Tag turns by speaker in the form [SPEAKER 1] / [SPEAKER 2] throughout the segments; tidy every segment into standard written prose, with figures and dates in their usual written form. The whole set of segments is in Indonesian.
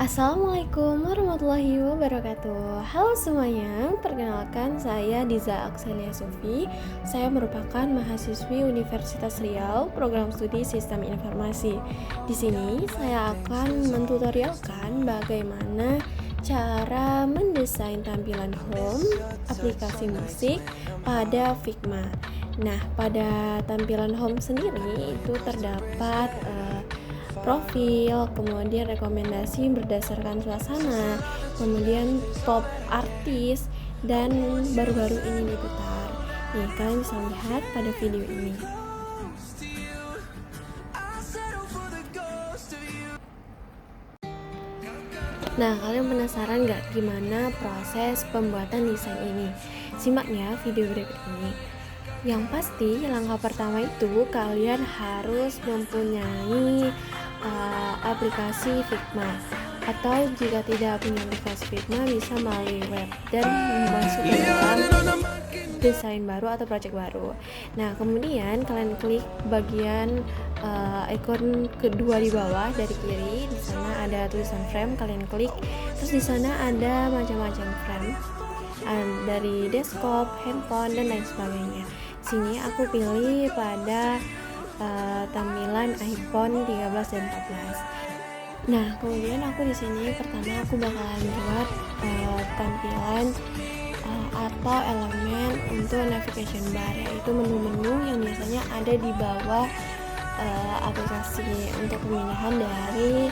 [SPEAKER 1] Assalamualaikum warahmatullahi wabarakatuh. Halo semuanya, perkenalkan saya Diza Aksalia Sufi. Saya merupakan mahasiswi Universitas Riau, program studi Sistem Informasi. Di sini saya akan mentutorialkan bagaimana cara mendesain tampilan home aplikasi musik pada Figma. Nah, pada tampilan home sendiri itu terdapat profil, kemudian rekomendasi berdasarkan suasana, kemudian top artis, dan baru-baru ini diputar. Nih, kalian bisa lihat pada video ini. Nah, kalian penasaran nggak gimana proses pembuatan desain ini? Simak ya video berikut ini. Yang pasti, langkah pertama itu kalian harus mempunyai aplikasi Figma, atau jika tidak punya aplikasi Figma bisa melalui web dan masuk ke dalam desain baru atau project baru. Nah, kemudian kalian klik bagian ikon kedua di bawah dari kiri. Di sana ada tulisan frame, kalian klik. Terus di sana ada macam-macam frame dari desktop, handphone, dan lain sebagainya. Sini aku pilih pada tampilan iPhone 13 dan 14. Nah, kemudian aku di sini pertama aku bakalan buat tampilan atau elemen untuk navigation bar, yaitu menu-menu yang biasanya ada di bawah aplikasi untuk pemindahan dari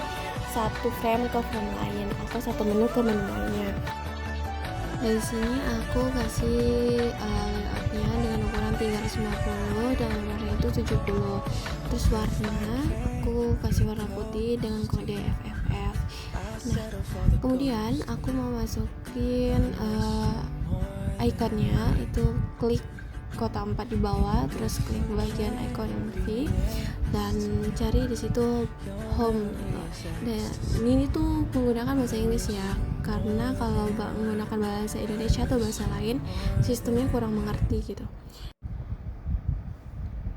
[SPEAKER 1] satu frame ke frame lain atau satu menu ke menu lainnya. Dari sini aku kasih layoutnya dengan ukuran 350 dan warna itu 70. Terus warna aku kasih warna putih dengan kode FFF. Nah, kemudian aku mau masukin ikonnya, itu klik kotak 4 di bawah, terus klik bagian icon V dan cari di situ home gitu. Dan ini tuh menggunakan bahasa Inggris ya, karena kalau menggunakan bahasa Indonesia atau bahasa lain sistemnya kurang mengerti gitu.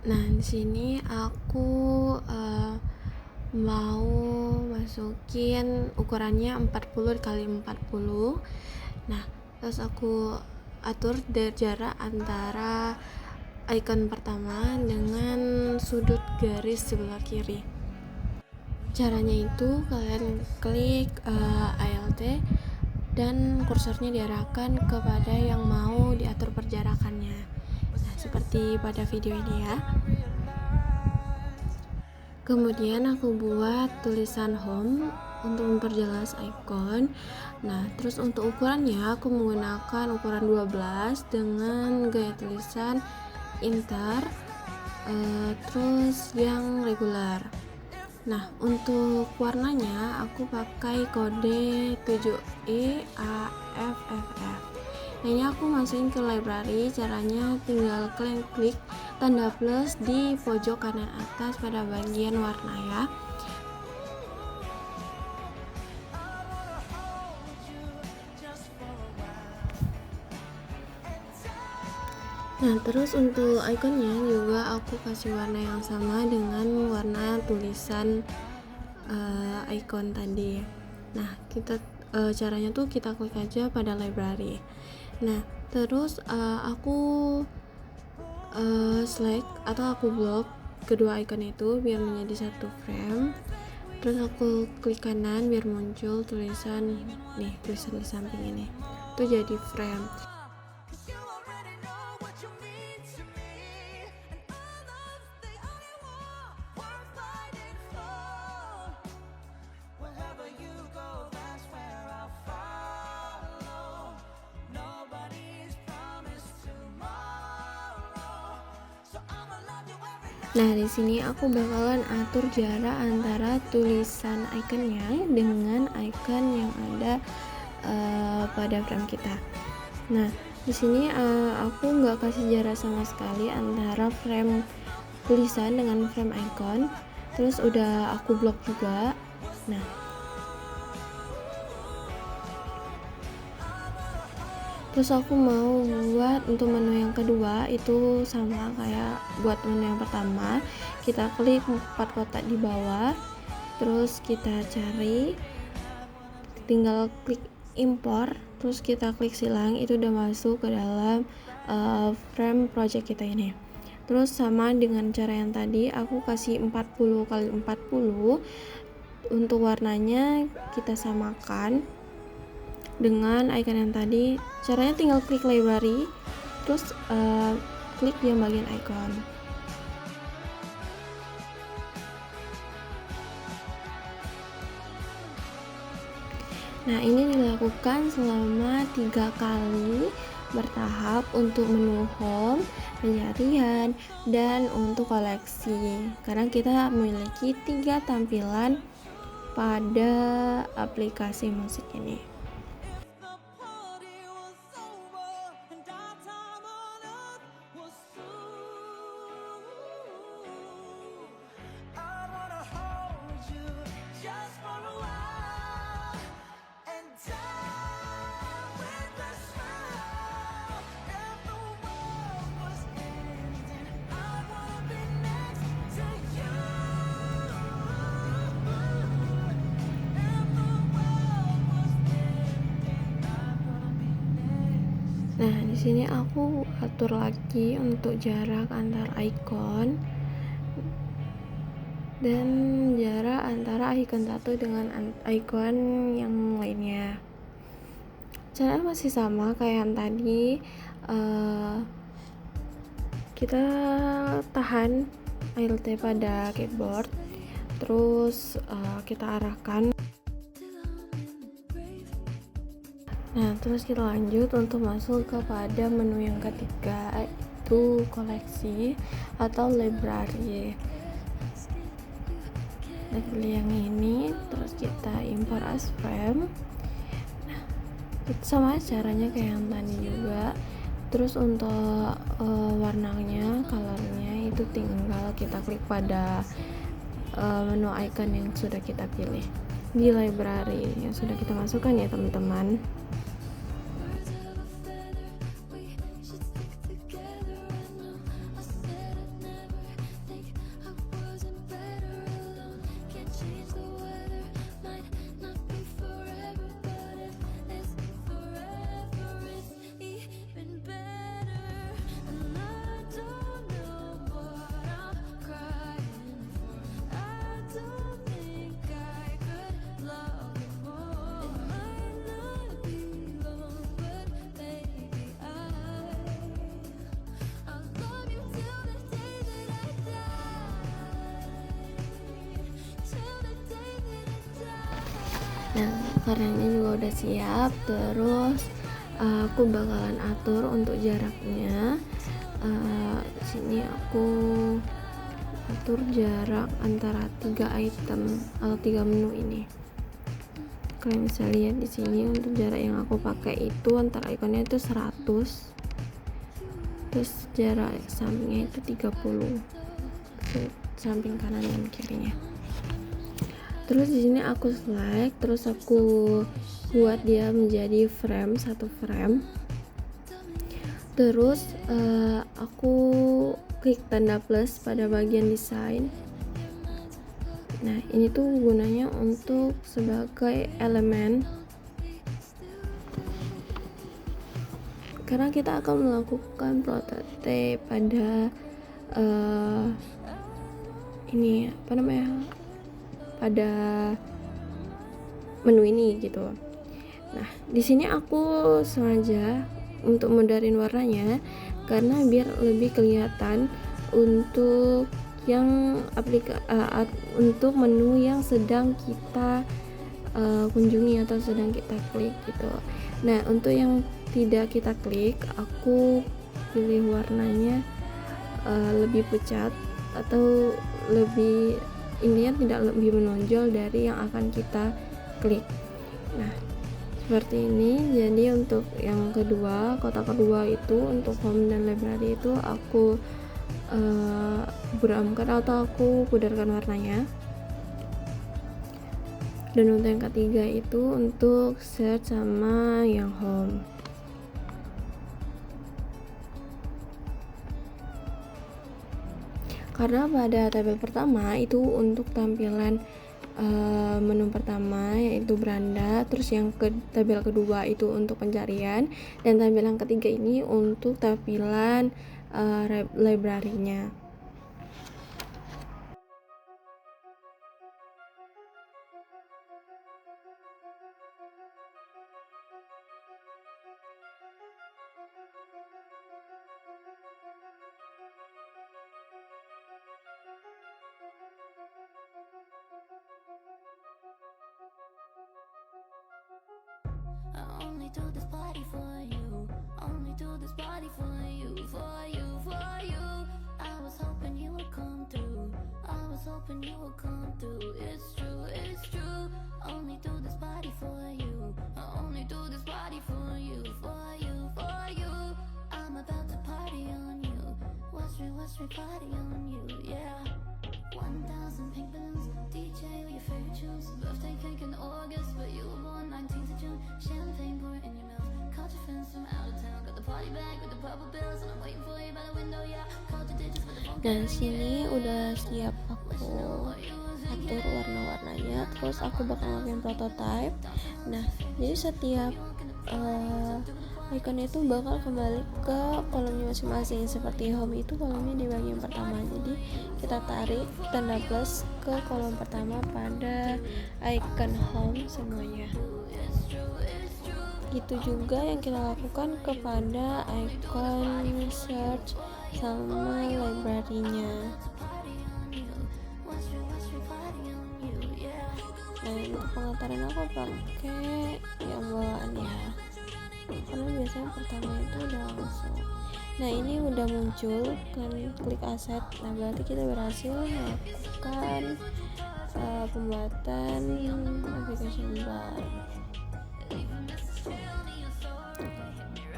[SPEAKER 1] Nah, di sini aku mau masukin ukurannya 40 kali 40. Nah, terus aku atur jarak antara icon pertama dengan sudut garis sebelah kiri. Caranya itu kalian klik Alt dan kursornya diarahkan kepada yang mau diatur perjarakannya. Nah, seperti pada video ini ya. Kemudian aku buat tulisan home untuk memperjelas icon. Nah, terus untuk ukurannya aku menggunakan ukuran 12 dengan gaya tulisan inter, terus yang regular. Nah, untuk warnanya aku pakai kode 7EAFFF. Nah, ini aku masukin ke library. Caranya tinggal kalian klik tanda plus di pojok kanan atas pada bagian warna ya. Nah, terus untuk ikonnya juga aku kasih warna yang sama dengan warna tulisan icon tadi. Nah, caranya tuh kita klik aja pada library. Nah, terus aku select atau aku blok kedua icon itu biar menjadi satu frame. Terus aku klik kanan biar muncul tulisan nih, tulisan di samping ini. Itu jadi frame. Nah, di sini aku bakalan atur jarak antara tulisan ikonnya dengan icon yang ada pada frame kita. Nah, di sini aku nggak kasih jarak sama sekali antara frame tulisan dengan frame icon. Terus udah aku blok juga. Nah, terus aku mau buat untuk menu yang kedua itu sama kayak buat menu yang pertama. Kita klik 4 kotak di bawah, terus kita cari tinggal klik impor, terus kita klik silang, itu udah masuk ke dalam frame project kita ini. Terus sama dengan cara yang tadi, aku kasih 40 kali 40. Untuk warnanya kita samakan dengan icon yang tadi. Caranya tinggal klik library, terus klik yang bagian icon. Nah, ini dilakukan selama 3 kali bertahap untuk menu home, pencarian, dan untuk koleksi. Karena kita memiliki 3 tampilan pada aplikasi musik ini. Nah, di sini aku atur lagi untuk jarak antar icon dan jarak antara icon satu dengan icon yang lainnya. Caranya masih sama kayak yang tadi. Kita tahan Alt pada keyboard, terus kita arahkan. Nah, terus kita lanjut untuk masuk kepada menu yang ketiga, itu koleksi atau library. Nah, pilih yang ini, terus kita import as frame. Nah, itu sama caranya kayak yang tadi juga. Terus untuk warnanya, colornya itu tinggal kita klik pada menu icon yang sudah kita pilih di library yang sudah kita masukkan ya teman-teman. Nah, karena ini juga udah siap, terus aku bakalan atur untuk jaraknya. Sini aku atur jarak antara 3 item atau 3 menu ini. Kalian bisa lihat di sini untuk jarak yang aku pakai itu antara ikonnya itu 100. Terus jarak sampingnya itu 30. Samping kanan dan kirinya. Terus di sini aku select, terus aku buat dia menjadi frame, 1 frame. Terus aku klik tanda plus pada bagian desain. Nah, ini tuh gunanya untuk sebagai elemen, karena kita akan melakukan prototype pada ini apa namanya, pada menu ini gitu. Nah, di sini aku sengaja untuk mudahin warnanya karena biar lebih kelihatan untuk yang untuk menu yang sedang kita kunjungi atau sedang kita klik gitu. Nah, untuk yang tidak kita klik, aku pilih warnanya lebih pucat atau lebih intinya tidak lebih menonjol dari yang akan kita klik. Nah, seperti ini. Jadi untuk yang kedua, kotak kedua itu untuk home dan library itu aku buramkan atau aku pudarkan warnanya. Dan untuk yang ketiga itu untuk search sama yang home. Karena pada tabel pertama itu untuk tampilan menu pertama yaitu beranda, terus yang tabel kedua itu untuk pencarian, dan tabel yang ketiga ini untuk tampilan library-nya.
[SPEAKER 2] I only do this party for you. Only do this party for you, for you, for you. I was hoping you would come through. I was hoping you would come through. It's true, it's true. Only do this party for you. I only do this party for you, for you, for you. I'm about to party on you. Watch me party on you, yeah. 1,000 pink balloons, DJ with your favorite tunes. Birthday cake in August, but you were born 19th of June. Champagne pour in your mouth. Caught your friends from out of town. Got the party bag with the purple bills, and I'm waiting for you by the window, yeah. Called your digits with the phone.
[SPEAKER 1] Dan sini udah siap aku atur warna-warnanya, terus aku bakal ngelakuin prototype. Nah, jadi setiap icon itu bakal kembali ke kolomnya masing-masing. Seperti home itu kolomnya di bagian pertama, jadi kita tarik tanda plus ke kolom pertama pada icon home semuanya. Gitu juga yang kita lakukan kepada icon search sama library-nya. Nah, untuk pengantaran aku pakai yang bawaan ya, karena biasanya pertama itu udah langsung. Nah, ini udah muncul, kalian klik aset. Nah, berarti kita berhasil melakukan pembuatan application bar.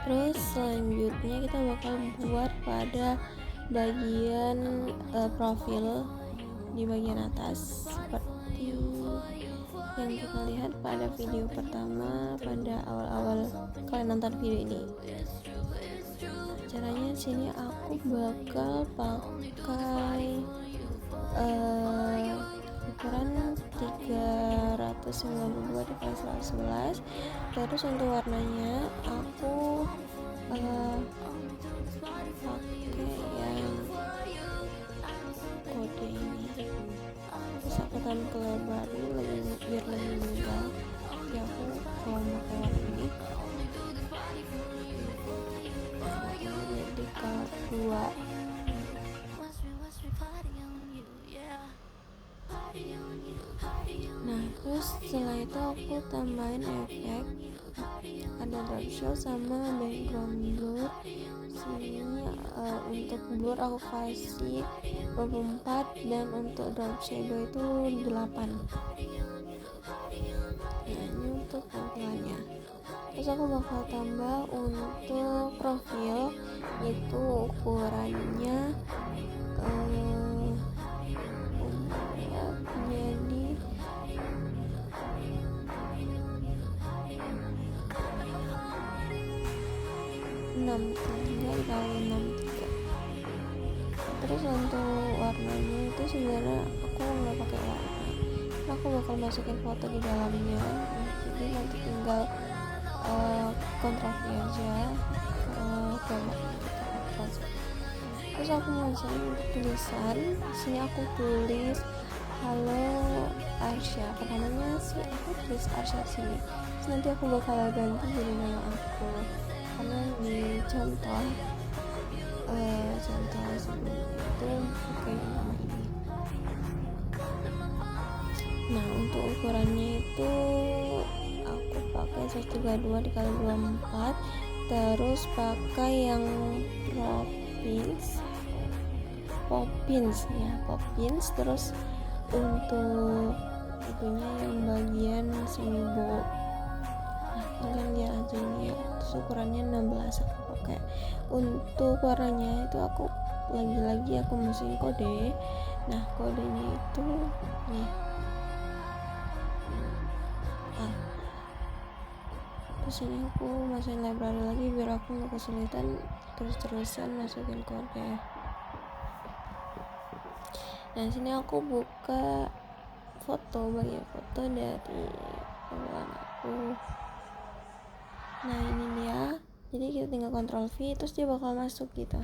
[SPEAKER 1] Terus selanjutnya kita bakal buat pada bagian profil di bagian atas seperti yang kita lihat pada video pertama pada awal-awal kalian nonton video ini. Caranya sini aku bakal pakai ukuran 392 dikali 111. Terus untuk warnanya aku pakai yang kode ini. Terus aku tampil lebar biar lebih mudah. Jadi aku kalau pakai warna ini jadi kedua. Nah, terus setelah itu aku tambahin efek, ada dark show sama background blur. Sini untuk blur aku kasih 24 dan untuk dark shadow itu 8. Nah, ini untuk tampilannya. Terus aku bakal tambah untuk profil, itu ukurannya jadi 63 kali 63. Terus untuk warnanya itu sebenarnya aku nggak pakai warna, aku bakal masukin foto di dalamnya. Jadi nanti tinggal kontrasnya aja gambarnya gitu. Terus aku masukin untuk tulisan. Sini aku tulis halo Arsya. Pertamanya sih aku tulis Arsya sini. Terus nanti aku bakal ganti jadi nama aku, karena di contoh sebelum itu pakai nama ini. Nah, untuk ukurannya itu aku pakai 132 dikali 24. Terus pakai yang Poppins. Terus untuk itunya yang bagian semibo. Nah, kalian lihat aja ini ya. Terus ukurannya 16 aku pakai. Untuk warnanya itu aku lagi-lagi aku masukin kode. Nah, kodenya itu nih. Terus ini aku masukin library lagi biar aku nggak kesulitan terus-terusan masukin kode. Nah, sini aku buka banyak foto dari pengalaman aku. Nah ini dia, jadi kita tinggal Ctrl V terus dia bakal masuk gitu.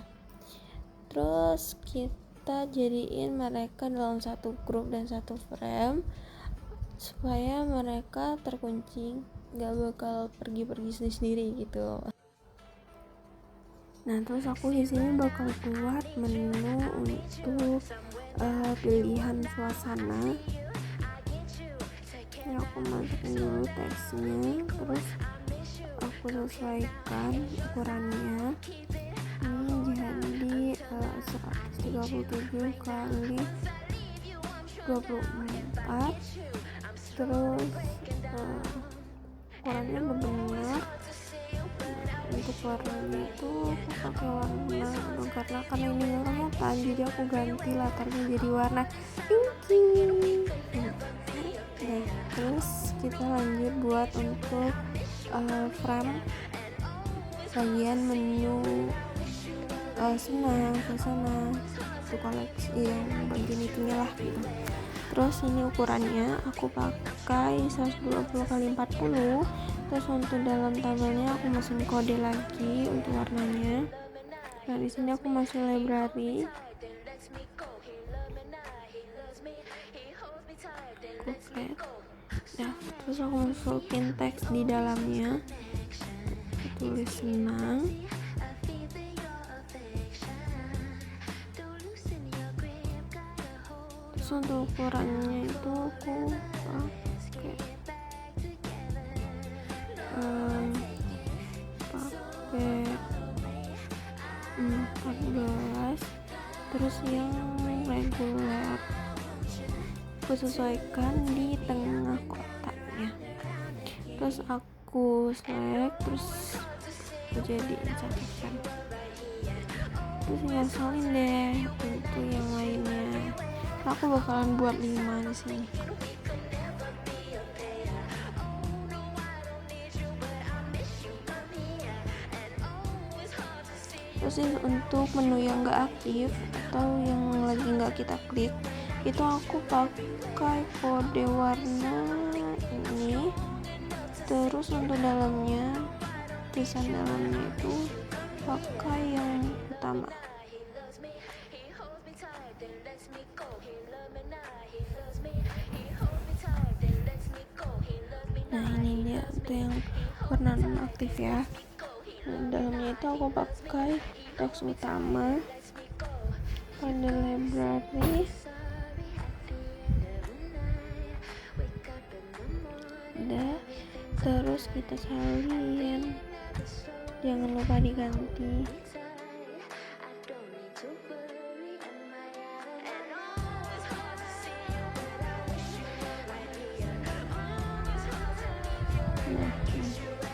[SPEAKER 1] Terus kita jadiin mereka dalam satu grup dan satu frame supaya mereka terkunci, gak bakal pergi-pergi sendiri gitu. Nah terus aku di sini bakal buat menu untuk pilihan suasana. Ini aku masukin dulu teksnya, terus aku sesuaikan ukurannya. Ini jadi 137 kali 24, terus ukurannya benar. Untuk warnanya itu aku pakai warna karena ini warnanya tan, jadi aku ganti latarnya jadi warna pinky. Nah, terus kita lanjut buat untuk frame bagian menu suasana itu koleksi yang bagian itunya lah gitu. Terus ini ukurannya aku pakai 120x40. Terus untuk dalam tabelnya aku masukin kode lagi untuk warnanya. Nah di sini aku masuk library, Kuket. Nah terus aku masukin teks di dalamnya, tulis senang. Terus untuk ukurannya itu aku pakai 14, terus yang reguler aku sesuaikan di tengah kotaknya. Terus aku select, terus aku jadiin satu frame. Terus nyesalin deh untuk yang lainnya. Aku bakalan buat 5 di sini. Terus untuk menu yang gak aktif atau yang lagi gak kita klik, itu aku pakai kode warna ini. Terus untuk dalamnya, tulisan dalamnya itu pakai yang utama. Nah ini dia untuk yang warna non aktif ya. Nah, dalamnya itu aku pakai teks utama pada library. Udah, terus kita salin, jangan lupa diganti.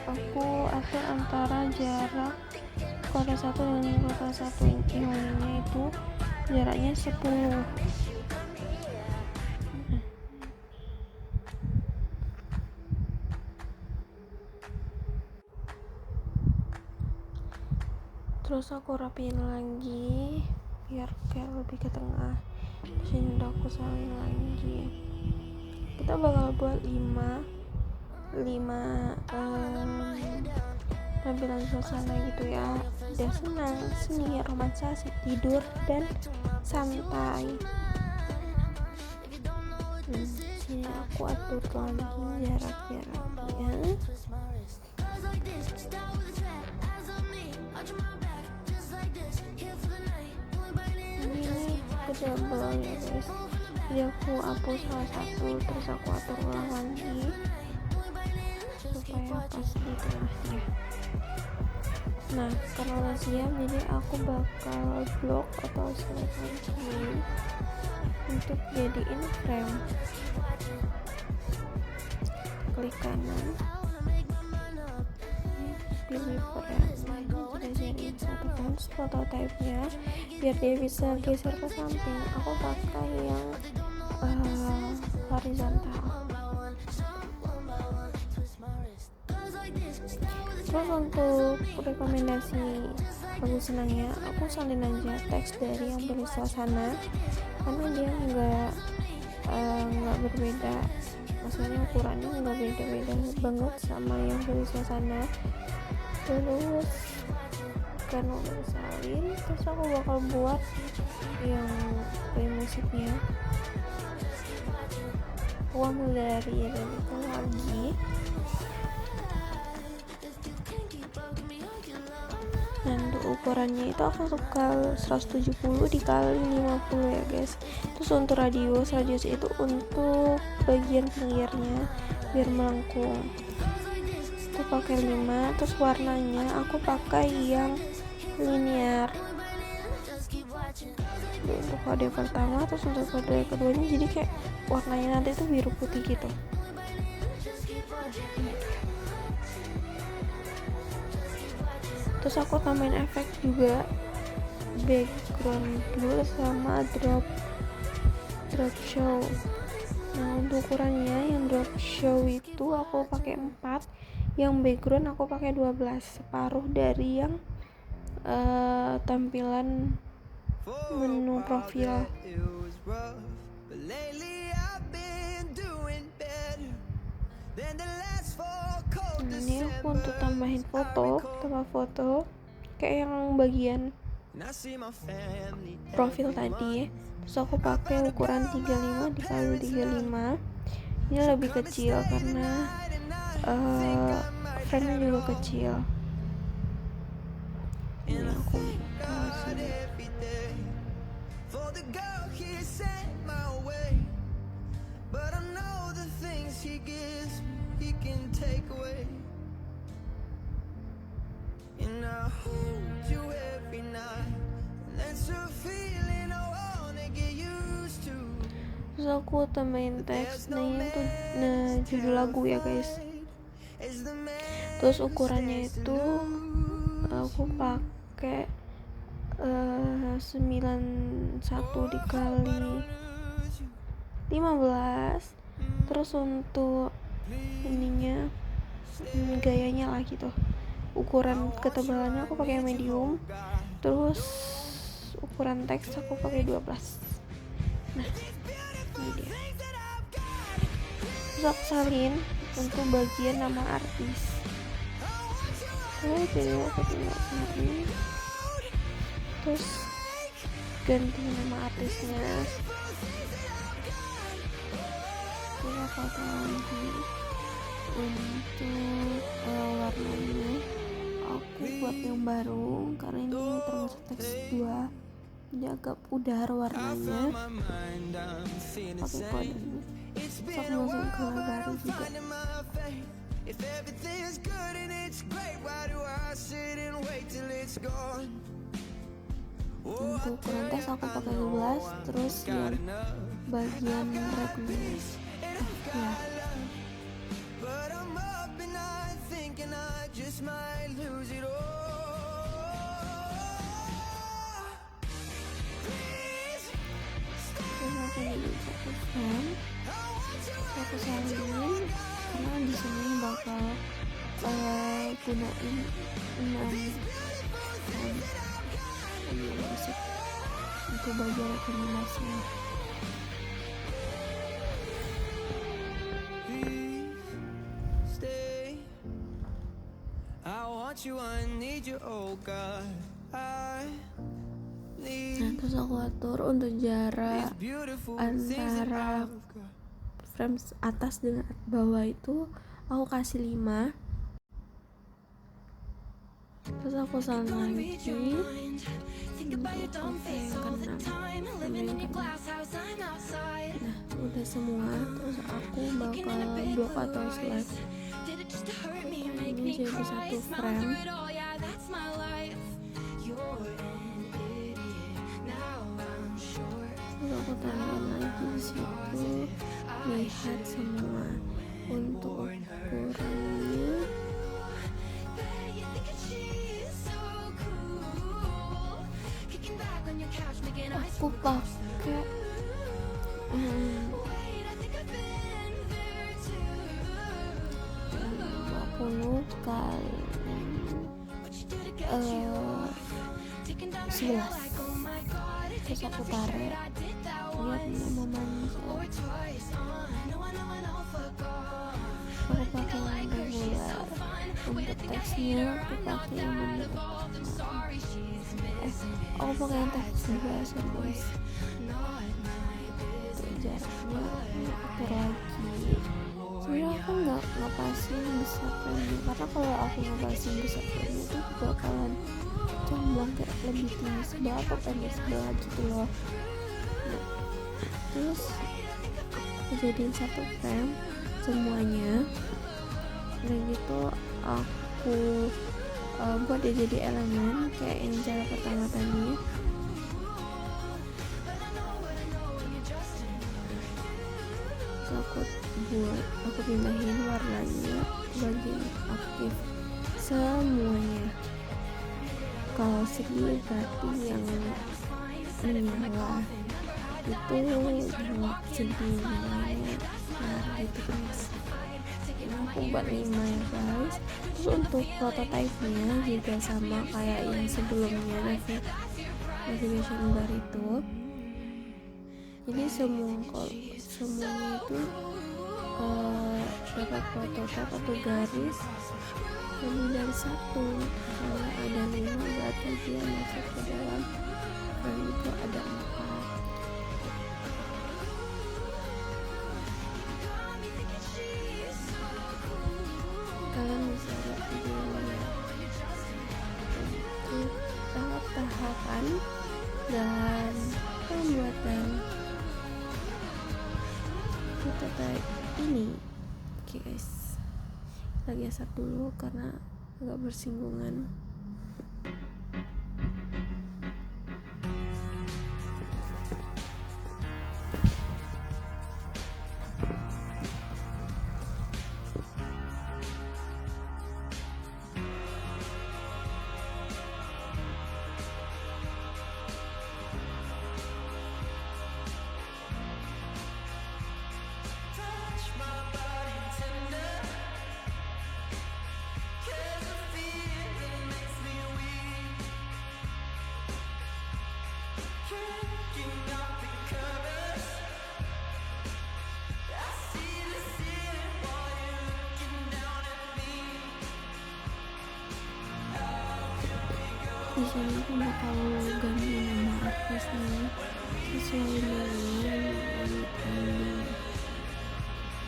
[SPEAKER 1] Aku atur antara jarak kode 1 dan kode 1 ininya itu jaraknya 10. Terus aku rapiin lagi biar kayak lebih ke tengah. Di sini udah aku salin lagi. Kita bakal buat 5 tampilan suasana gitu ya. Udah senang, seni, romansa, tidur dan santai. Sini aku atur lagi jarak-jaraknya. Ini double ya guys. Jadi aku hapus salah satu, terus aku atur ulang lagi supaya pas di tengahnya. Nah karena udah siap, jadi aku bakal blok atau seleksi untuk jadiin frame. Klik kanan, pilih frame, sudah jadiin satu frame. Foto type-nya biar dia bisa geser ke samping, aku pakai yang horizontal. Terus untuk rekomendasi bagus senangnya, aku salin aja teks dari yang pilih suasana karena dia enggak nggak berbeda, maksudnya ukurannya nggak beda-beda banget sama yang tulisnya sana. Terus karena udah salin, terus aku bakal buat yang play musiknya. Aku ambil dari itu lagi. Dan untuk ukurannya itu aku suka 170 dikali 50 ya guys. Terus untuk radius itu untuk bagian pinggirnya biar melengkung. Aku pakai 5. Terus warnanya aku pakai yang linear untuk kode pertama. Terus untuk kode keduanya jadi kayak warnanya nanti itu biru putih gitu. Terus aku tambahin efek juga, background blur sama drop show. Nah untuk ukurannya yang drop show itu aku pakai 4, yang background aku pakai 12, separuh dari yang tampilan menu profil. Ini aku untuk tambahin foto kayak yang bagian profil tadi. Terus aku pakai ukuran 35 dikali 35. Ini lebih kecil karena frame-nya juga kecil. Ini aku taruh sini. Terus aku tambahin teksnya itu judul lagu ya guys. Terus ukurannya itu aku pakai 91 dikali 15. Terus untuk ininya gayanya lah gitu, ukuran ketebalannya aku pakai medium. Terus ukuran teks aku pakai 12. Nah ini dia. Terus aku salin untuk bagian nama artis. Jadi aku tinggal sini. Terus ganti nama artisnya. Terus aku lagi untuk warnanya aku buat yang baru karena ini termasuk teks 2, jadi agak pudar warnanya. Pakai kode ini. Terus aku langsung ke baru juga. Untuk ukuran teks aku pakai 12. Terus yang bagian regular ya. Terus aku jadi satu frame. Aku salin karena di sini bakal gunain 6 frame musik untuk bagian rekomendasinya. Nah terus aku atur untuk jarak antara frame atas dengan bawah itu aku kasih 5. Terus aku salin lagi untuk yang ke-6. Nah udah semua. Terus aku bakal blok atau slide ini jadi satu frame. Terus aku tambahin lagi di situ, lihat semua. Untuk ukurannya aku pakai 50 kali 11. Terus aku tarik layarnya memanis ya. Aku pakai yang reguler, untuk teksnya aku pakai yang aku pakai yang teks biasa guys. Jaraknya atur lagi. Sebenarnya aku nggak pasang besar frame, karena kalau aku ngepasin besar frame itu bakalan jomblang kayak lebih tinggi sebelah atau pendek sebelah gitu loh. Nah, terus jadiin satu frame semuanya, dan gitu aku buat dia jadi elemen kayak yang cara pertama tadi. Aku pindahin warnanya bagian aktif semuanya. Kalau segi berarti yang menyala itu nyala, segi nyalanya gitu guys. Ini aku buat 5 ya guys. Terus untuk prototype-nya juga sama kayak yang sebelumnya, navigation bar itu. Jadi semuanya itu dapat prototipe atau garis lebih dari satu. Kalau ada 5 berarti dia masuk ke dalam frame itu ada 4. Kalian bisa lihat videonya. Itu tahap-tahapan dan pembuatan prototype ini. Oke guys, lagi geser dulu karena agak bersinggungan. Di sini aku bakal ganti nama artisnya sesuai dengan ini.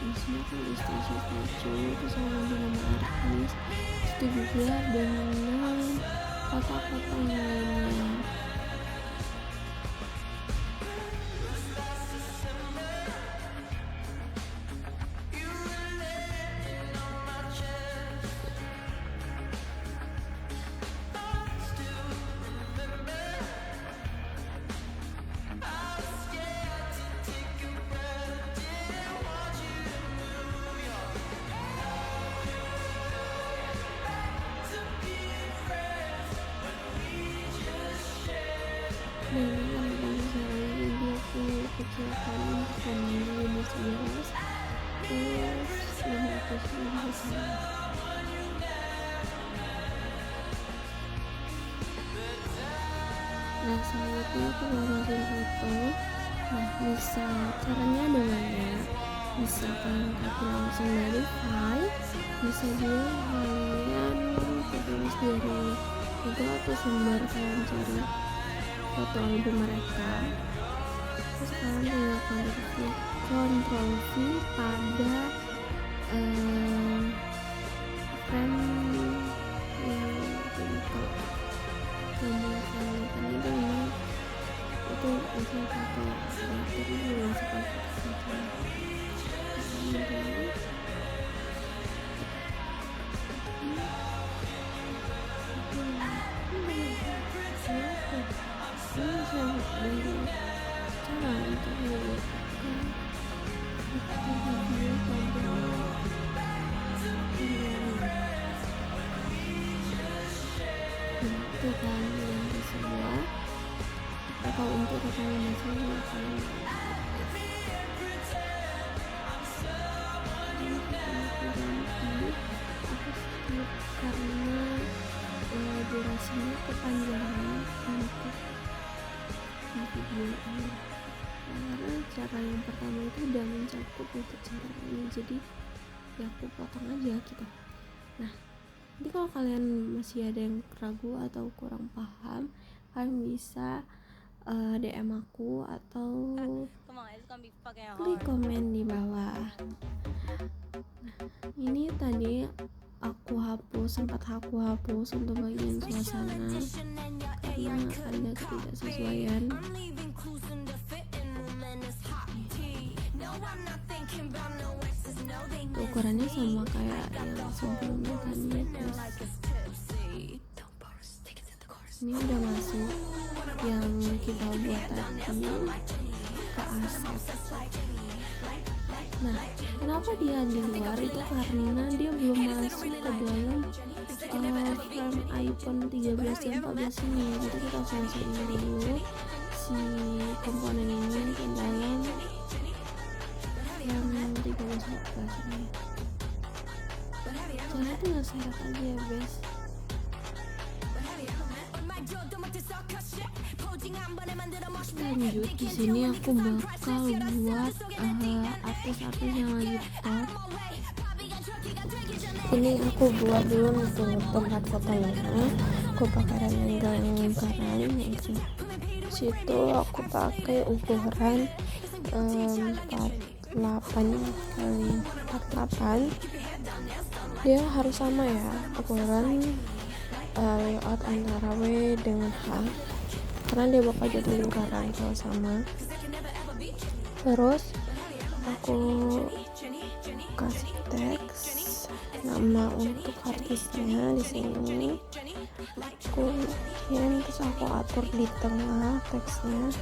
[SPEAKER 1] Di sini aku di stage terus aku ganti nama artis, itu juga dengan kata-kata lainnya. Dan ini kan saya jadi aku kecilkan sambil 11 terus 500 sana. Nah selanjutnya aku masukin foto. Nah bisa caranya ada banyak, bisa kalian copy langsung dari file, bisa juga kalian tulis dari Google atau sumber kalian cari foto album mereka. Terus kalian tinggal Ctrl V pada frame yang itu karena itu memang itu usia foto jadi dimasukkan foto itu kan yang semua atau untuk rekomendasinya kalian karena durasinya kepanjangan untuk di video ini. karena cara yang pertama itu udah mencakup untuk cara ini, jadi ya aku potong aja gitu. Nah, jadi kalau kalian masih ada yang ragu atau kurang paham, kalian bisa DM aku atau klik komen di bawah. Nah, ini tadi sempat aku hapus untuk bagian suasana karena ada ketidaksesuaian. Ukurannya sama kayak yang sebelumnya tadi, ini udah masuk yang kita buat tadi ke aset. Nah, kenapa dia di luar itu karena dia belum masuk ke dalam frame iPhone 13 dan 14 ini. Jadi kita harus masukin dulu si komponen ini ke dalam frame 13 14 ini. Soalnya tinggal seret aja ya guys. Lanjut, di sini aku bakal buat artis-artis yang lagi top. Ini aku buat dulu untuk tempat fotonya. Aku pakai rectangle yang lingkaran. Situ aku pakai ukuran 48 kali 48. Dia harus sama ya ukuran layout antara W dengan H, karena dia bakal jadi lingkaran kalau sama. Terus aku kasih teks nama untuk artisnya di sini. Aku bikin, terus aku atur di tengah teksnya.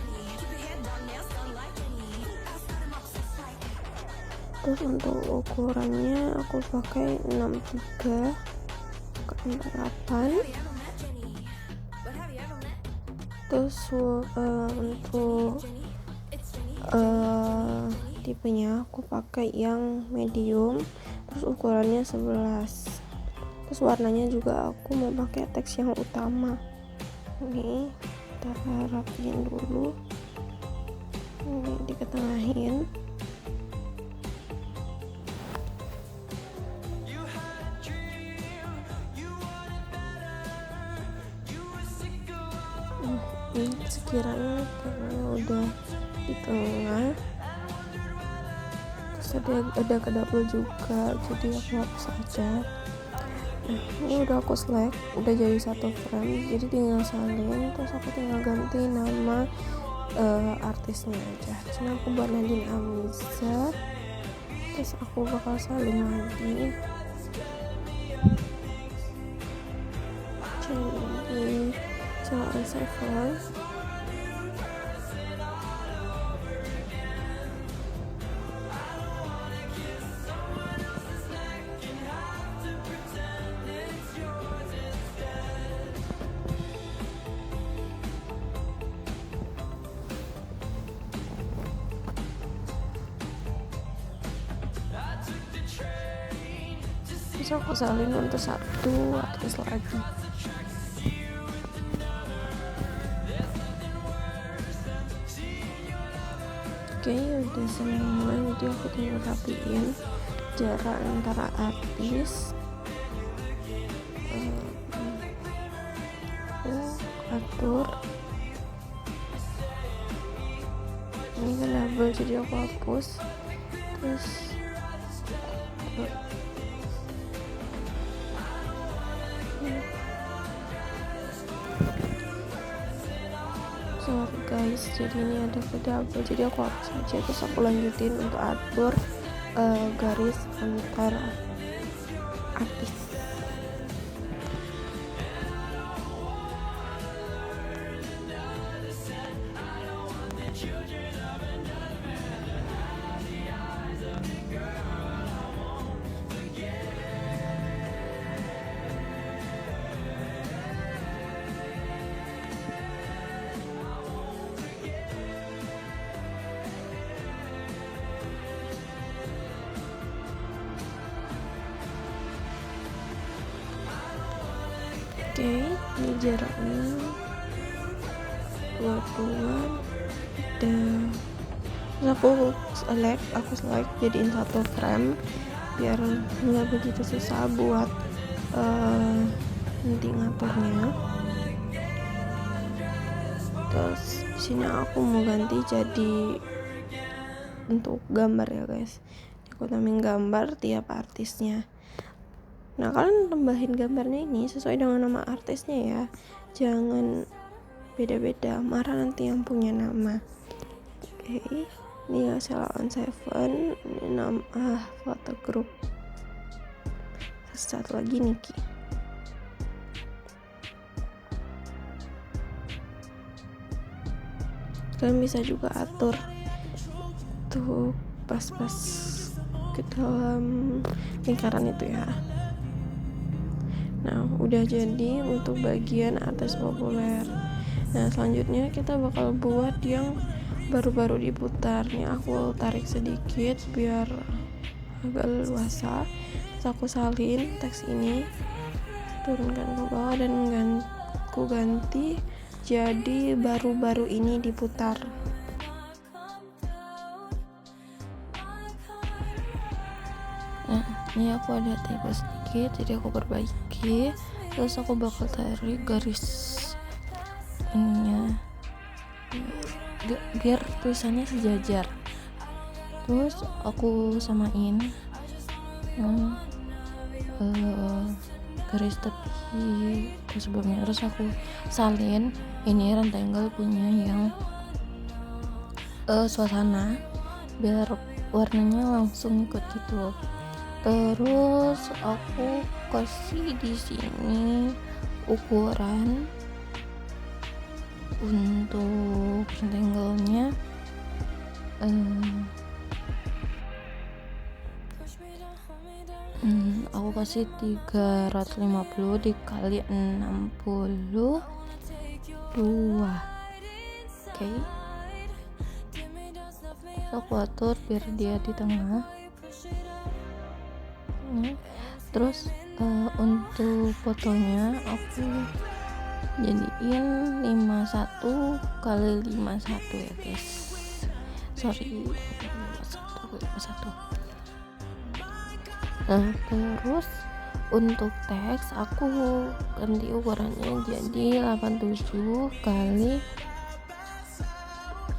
[SPEAKER 1] Terus untuk ukurannya aku pakai 63 ke 48. Terus untuk tipenya aku pakai yang medium, terus ukurannya 11. Terus warnanya juga aku mau pakai teks yang utama. Ini kita rapiin dulu, ini diketengahin. Sekiranya kayaknya udah di tengah, terus ada ke double juga, jadi aku hapus aja. Nah, ini udah aku select, udah jadi satu frame, jadi tinggal salin. Terus aku tinggal ganti nama artisnya aja. Di sini aku buat Nadine Amiza. Terus aku bakal salin lagi. Jadi Channel 7. Terus aku salin untuk satu artis lagi. Oke, udah semua, jadi aku tinggal rapiin jarak antara artis. Aku atur ini kan double, jadi aku hapus. Terus sorry guys, jadi ini ada ke double, jadi aku hapus aja. Terus aku lanjutin untuk atur garis antar artis. Oke, ini jaraknya 20 dan Terus aku select jadiin satu frame biar nggak begitu susah buat nanti ngaturnya. Terus di sini aku mau ganti jadi untuk gambar ya guys. Aku tambahin gambar tiap artisnya. Nah, kalian tambahin gambarnya ini sesuai dengan nama artisnya ya. Jangan beda-beda, marah nanti yang punya nama. Oke, ini ya Sheila on 7. Ini nama foto grup. Satu lagi Niki. Kalian bisa juga atur tuh pas-pas ke dalam lingkaran itu ya. Nah, udah jadi untuk bagian artis populer. Nah, selanjutnya kita bakal buat yang baru-baru diputar. Nih aku tarik sedikit biar agak leluasa. Terus aku salin teks ini, turunkan ke bawah dan aku ganti jadi baru-baru ini diputar. Nah, ini aku ada typo sedikit, jadi aku perbaiki. Terus aku bakal tarik garis ininya biar tulisannya sejajar. Terus aku samain yang garis tepi ke sebelumnya. Terus aku salin ini rectangle punya yang suasana biar warnanya langsung ikut gitu. Terus aku kasih di sini ukuran untuk rectangle-nya aku kasih 350 dikali 62. Oke. Aku atur biar dia di tengah. Terus untuk fotonya aku jadiin 51 kali 51 ya guys. Sorry, 51. Nah, terus untuk teks aku ganti ukurannya jadi 87 kali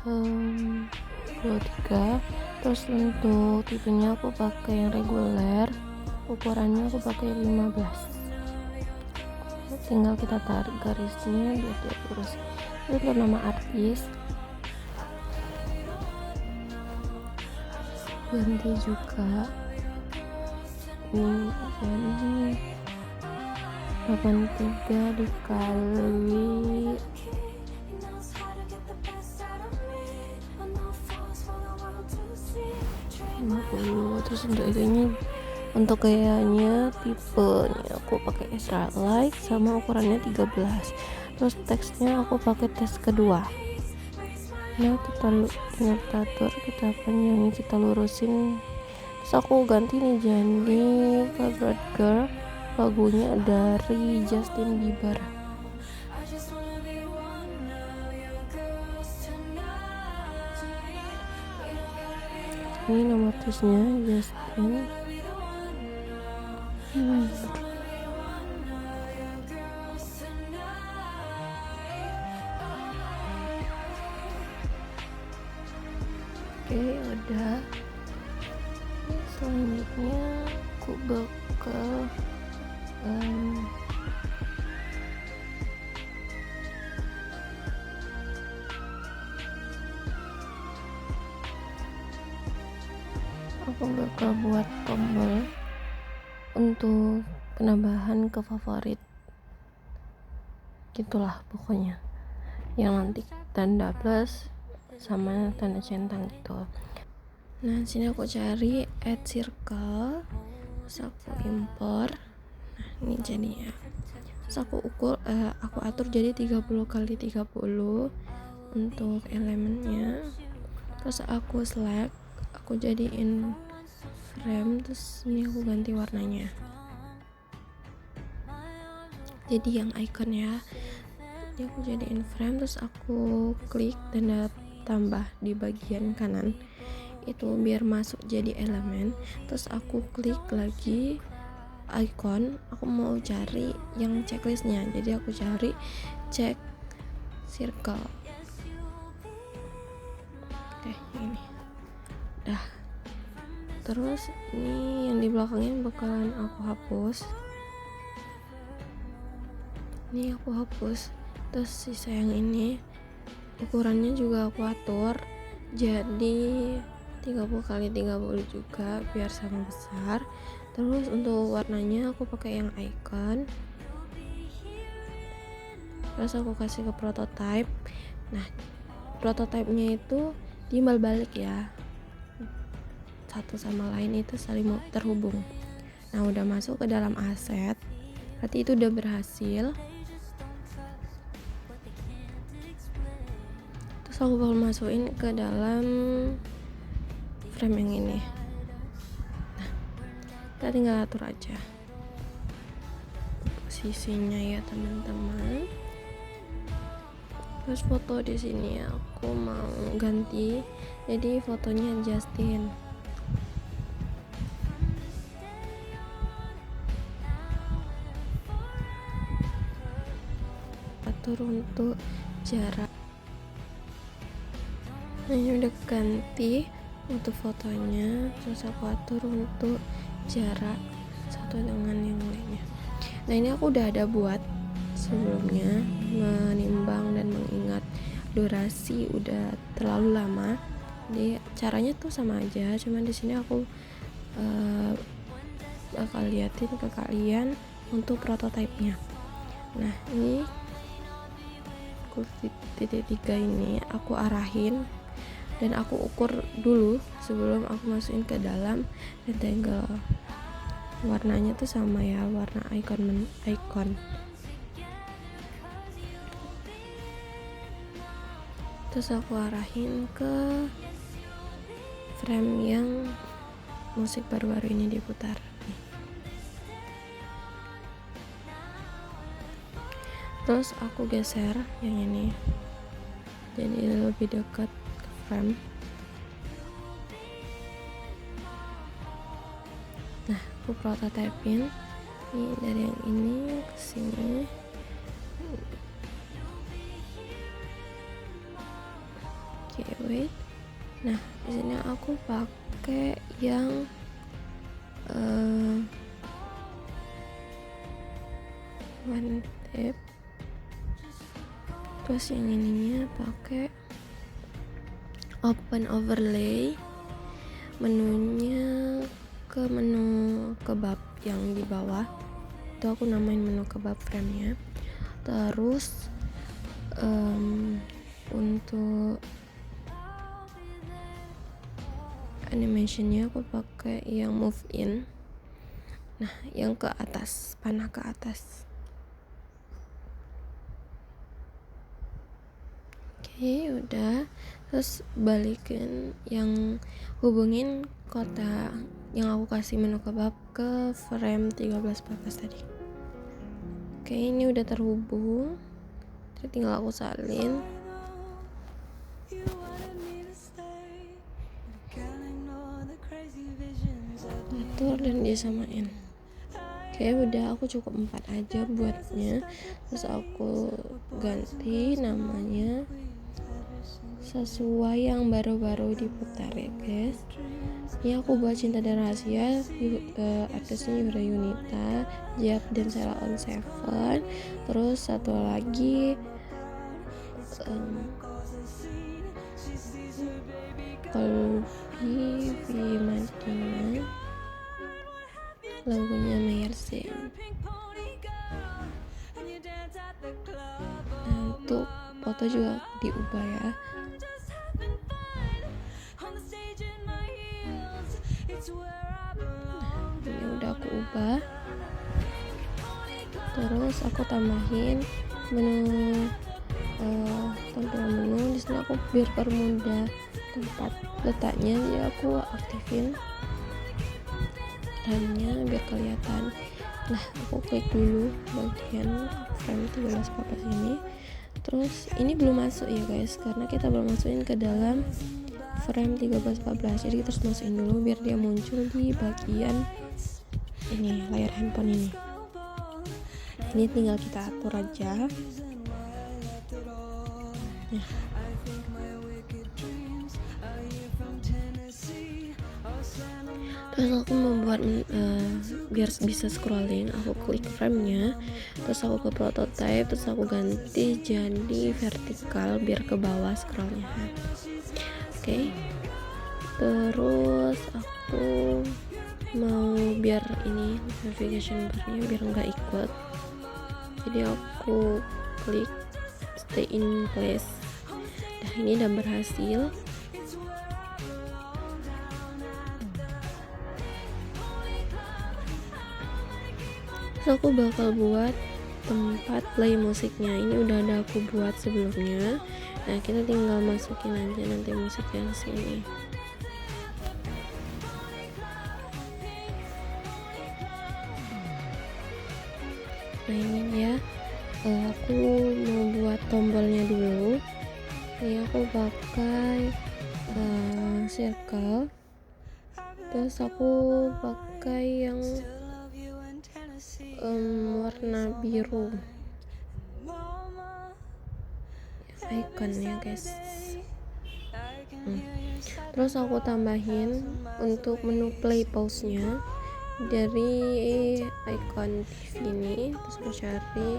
[SPEAKER 1] 23. Terus untuk tipenya aku pakai yang reguler, ukurannya aku pakai 15. Tinggal kita tarik garisnya biar dia lurus. Itu nama artis, ganti juga jadi 83 dikali 50. Terus untuk itunya, untuk gayanya tipenya aku pakai extra light sama ukurannya 13. Terus teksnya aku pakai teks kedua. Nah, kita atur, kita panjangin, kita lurusin. Terus aku ganti nih jadi Favorite Girl, lagunya dari Justin Bieber. Ini nama artisnya Justin Bieber. Oke, udah. Selanjutnya aku bakal buat tombol untuk penambahan ke favorit, gitulah pokoknya, yang nanti tanda plus sama tanda centang gitu. Nah, sini aku cari add circle, terus aku import. Nah, ini jadinya. Terus aku atur jadi 30 kali 30 untuk elemennya. Terus aku select, aku jadiin frame, terus ini aku ganti warnanya jadi yang icon ya. Jadi aku jadiin frame, terus aku klik tanda tambah di bagian kanan itu biar masuk jadi elemen. Terus aku klik lagi icon, aku mau cari yang checklistnya, jadi aku cari check circle. Oke, ini dah. Terus ini yang di belakangnya bakalan aku hapus. Ini aku hapus. Terus sisa yang ini ukurannya juga aku atur jadi 30 kali 30 juga biar sama besar. Terus untuk warnanya aku pakai yang icon. Terus aku kasih ke prototype. Nah, prototipenya itu timbal balik ya, satu sama lain itu saling terhubung. Nah, udah masuk ke dalam aset, berarti itu udah berhasil. Terus aku bakal masukin ke dalam frame yang ini. Nah, kita tinggal atur aja posisinya ya teman-teman. Terus foto di sini aku mau ganti, jadi fotonya Justin. Atur untuk jarak. Nah, ini udah ganti untuk fotonya. Terus aku atur untuk jarak satu dengan yang lainnya. Nah, ini aku udah ada buat sebelumnya, menimbang dan mengingat durasi udah terlalu lama. Jadi caranya tuh sama aja, cuman di sini aku bakal liatin ke kalian untuk prototipenya. Nah, ini titik 3 ini aku arahin dan aku ukur dulu sebelum aku masukin ke dalam rectangle. Warnanya tuh sama ya, warna icon. Terus aku arahin ke frame yang musik baru-baru ini diputar. Terus aku geser yang ini jadi lebih dekat ke frame. Nah, aku prototypein ini dari yang ini ke sini. Oke, wait. Nah, di sini aku pakai yang one tap. Terus yang ininya pakai open overlay, menunya ke menu kebab yang di bawah itu aku namain menu kebab frame-nya. Terus untuk animationnya aku pakai yang move in, nah yang ke atas, panah ke atas. Oke, udah. Terus balikin yang hubungin kotak yang aku kasih menu kebab ke frame 13-14 tadi. Oke, ini udah terhubung. Jadi tinggal aku salin. Atur dan disamain. Oke, udah, aku cukup 4 aja buatnya. Terus aku ganti namanya sesuai yang baru-baru diputar ya guys. Ini aku buat Cinta dan Rahasia, artisnya Yura Yunita, Jab dan Sheila on 7. Terus satu lagi Kolbi Madinah, lagunya Mayer Zain. Nah, untuk foto juga diubah ya. Nah, ini udah aku ubah. Terus aku tambahin menu tampilan menu. Di sini aku biar permudah tempat letaknya, jadi aku aktifin RAM-nya biar kelihatan. Nah, aku klik dulu bagian frame 13-14 ini. Terus ini belum masuk ya guys, karena kita belum masukin ke dalam frame 1314. Jadi kita harus masukin dulu biar dia muncul di bagian ini layar handphone ini. Ini tinggal kita atur aja. Nah. Terus aku membuat biar bisa scrolling, aku klik frame-nya, terus aku ke prototype, terus aku ganti jadi vertikal biar ke bawah scrollnya. Oke. Terus aku mau biar ini navigation bar-nya biar nggak ikut, jadi aku klik stay in place. Nah, ini udah berhasil. Terus aku bakal buat tempat play musiknya. Ini udah ada aku buat sebelumnya. Nah, kita tinggal masukin aja nanti musiknya sini. Nah, ini dia. Aku mau buat tombolnya dulu. Ini aku pakai circle. Terus aku pakai yang warna biru, icon ya guys. Terus aku tambahin untuk menu play pause-nya dari icon TV ini. Terus aku cari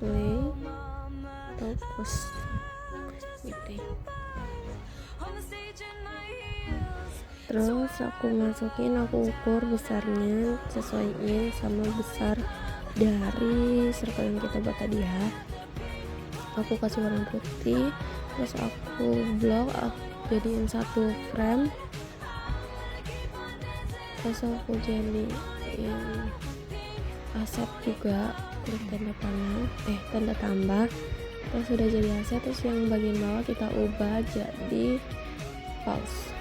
[SPEAKER 1] play atau pause gitu. Terus aku masukin, aku ukur besarnya, sesuaiin sama besar dari circle yang kita buat tadi ya. Aku kasih warna putih, terus aku blok, aku jadiin satu frame, terus aku jadiin aset juga, klik tanda panah, tanda tambah, terus sudah jadi aset. Terus yang bagian bawah kita ubah jadi pause.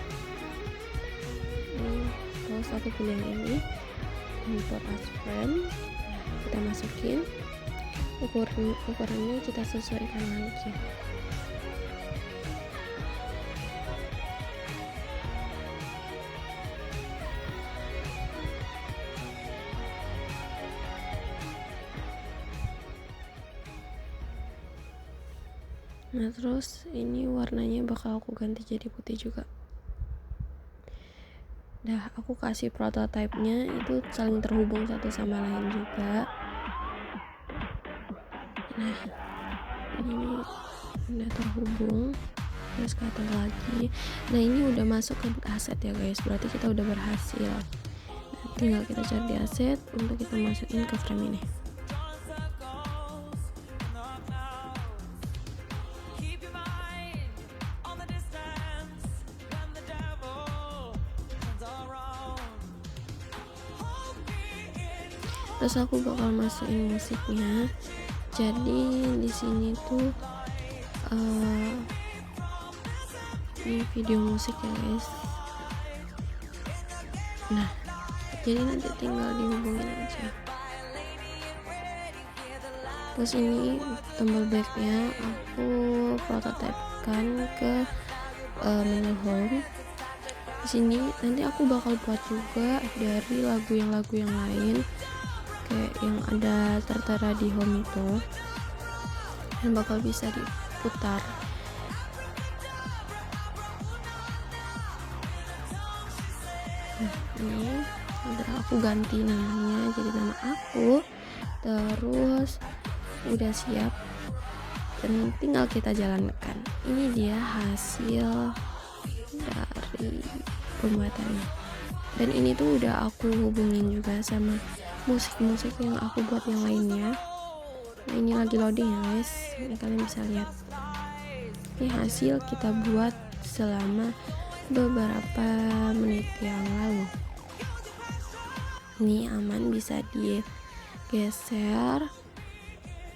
[SPEAKER 1] Terus aku pilih yang ini, import as frame, kita masukin, ukurannya kita sesuaikan lagi. Nah, terus ini warnanya bakal aku ganti jadi putih juga. Nah, aku kasih prototype-nya itu saling terhubung satu sama lain juga. Nah, ini udah terhubung, terus ke atas lagi. Nah, ini udah masuk ke aset ya guys, berarti kita udah berhasil. Nah, tinggal kita cari aset untuk kita masukin ke frame ini. Terus aku bakal masukin musiknya. Jadi di sini tuh ini video musik ya guys. Nah, jadi nanti tinggal dihubungin aja. Terus ini tombol backnya aku prototypekan ke menu home. Di sini nanti aku bakal buat juga dari lagu yang lain, kayak yang ada tertera di home itu, dan bakal bisa diputar. Nah, ini udah aku ganti namanya jadi nama aku. Terus udah siap dan tinggal kita jalankan. Ini dia hasil dari pembuatannya, dan ini tuh udah aku hubungin juga sama musik-musik yang aku buat yang lainnya. Nah, ini lagi loading ya guys, ini kalian bisa lihat. Ini hasil kita buat selama beberapa menit yang lalu. Ini aman, bisa digeser.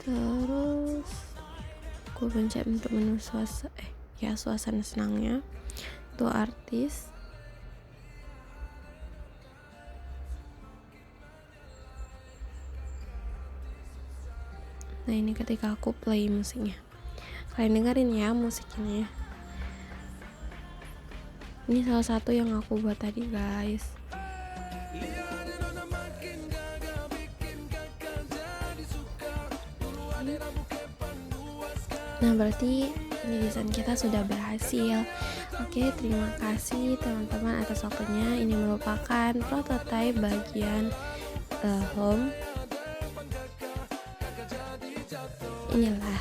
[SPEAKER 1] Terus aku pencet untuk menu suasana senangnya, untuk artis. Nah ini ketika aku play musiknya, kalian dengerin ya musiknya. Ini salah satu yang aku buat tadi guys. Nah berarti ini desain kita sudah berhasil. Oke, terima kasih teman-teman atas waktunya. Ini merupakan prototipe bagian home. Inilah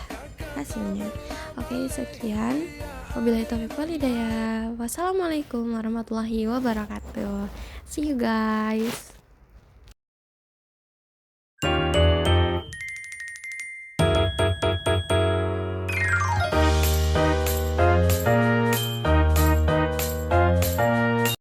[SPEAKER 1] hasilnya. Oke, sekian. Wabillahi taufiq wal hidayah. Wassalamualaikum warahmatullahi wabarakatuh. See you guys.